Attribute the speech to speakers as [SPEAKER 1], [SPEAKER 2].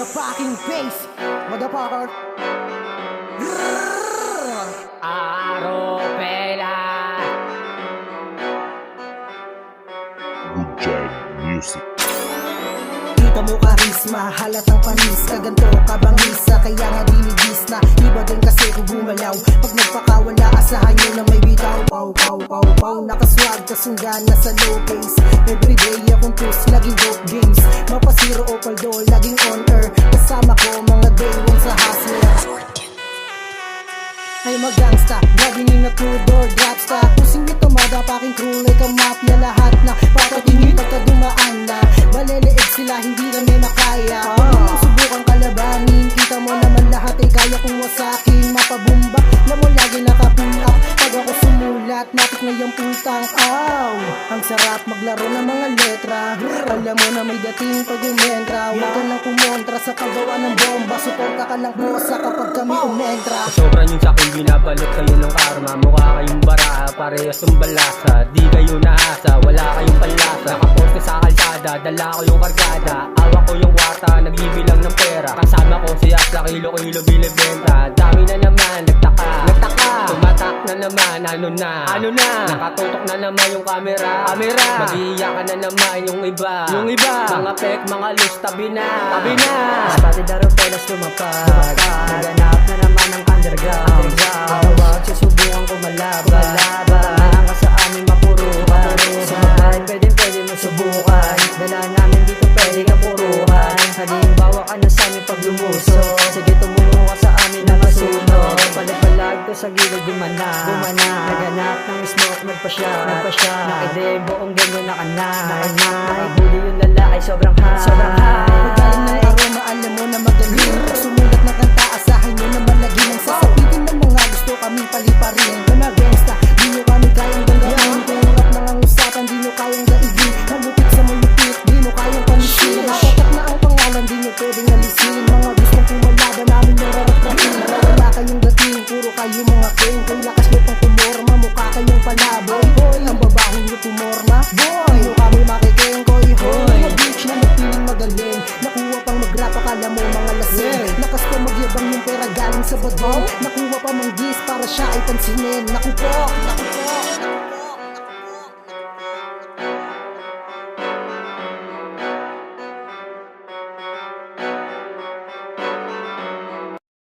[SPEAKER 1] motherfucking face, motherfucker. Aropela.
[SPEAKER 2] Good Giant Music.
[SPEAKER 1] Kita mo karisma, halatang panis, kaganto kabangisa, kaya nga dinigis na. Iba din kasi kung gumalaw, pag nagpakawala asahan nyo na may bitaw. Pow, pow, pow, pow, nakaswag, kasunggan na sa low pace. Everyday akong tus, laging dope games, mapasiro o paldo, laging on air. Kasama ko mga day one sa hustler. Ay mag-gangsta, gagawin na true door dropsta. Pusing nito madapaking crew like a mafia. Lahat na papatingin pagka dumaan na maleleeg sila, hindi na may makaya. Kung naman subukang kalabanin, kita mo naman lahat ay kaya kong wasakin. Mapabumba, alam mo lagi naka-pull up. Pag ako sumulat, napit na yung pultang aw. Ang sarap maglaro ng mga letra. Alam mo na may dating pag umentra. Huwag ka lang kumontra sa paggawa ng bomba. Suporta ka lang bosa kapag kami umentra.
[SPEAKER 3] Sobra yung sakin, binabalot kayo ng karma. Mukha kayong baraha, parehas yung balasa. Di kayo naasa, wala kayong panlasa. Nakaposte sa kalsada, dala ko yung kargada. Awak ko yung wata, nagbibilang ng pera. Kasama ko si Asla, kilo-kilo binibenta. Dami na naman, nagtaka tumatak na naman, ano na nakatutok na naman yung camera. Mag-iiyakan na naman yung iba. Mga pek, mga lus, tabi na pati daropelas lumapag. Naganap na naman ang underground. Tawag, susubukan ko malaban. Parang ka sa amin mapuruhan. Sumabay, pwede mo subukan. Dala namin dito pwede ka puruhan. Halimbawa ka na sa amin pag lumuso. Sige tumungo ka sa amin na masunog. Palag to sa gilid gumana. Naganap ng smoke, nagpasya. Nakidig buong ganyan na nakahuli yung lalaki, sobrang high.
[SPEAKER 1] Magaling ng aroma, alam mo na magaling. Pag sumulat ng kanta, asahan nyo na malagin. Ang sasabitin ng mga gusto kami paliparin. Mga gangsta, di nyo kami kayang galahin. Tulap lang ang usapan, di nyo kayang daigin. Malupit sa malupit, di nyo kayang panisin. Nakatak na ang pangalan, di nyo pwedeng alisin. Mga gustong kumalaban namin yung raratratin. Wala kayong dating, puro kayo mga king. Kung lakas nyo pang kumorma, mukha kayong palaboy. Hoy, ang babaho nyo kumorma. Boy, nyo kami makikengkoy. Hoy, mga bitch na nagpiling magaling. Nakuha pang mag-rap, akala mo mga lasing. Lakas pa magyabang yung pera galing sa badong. Nakuha pa mang gis para siya ay pansinin. Naku po.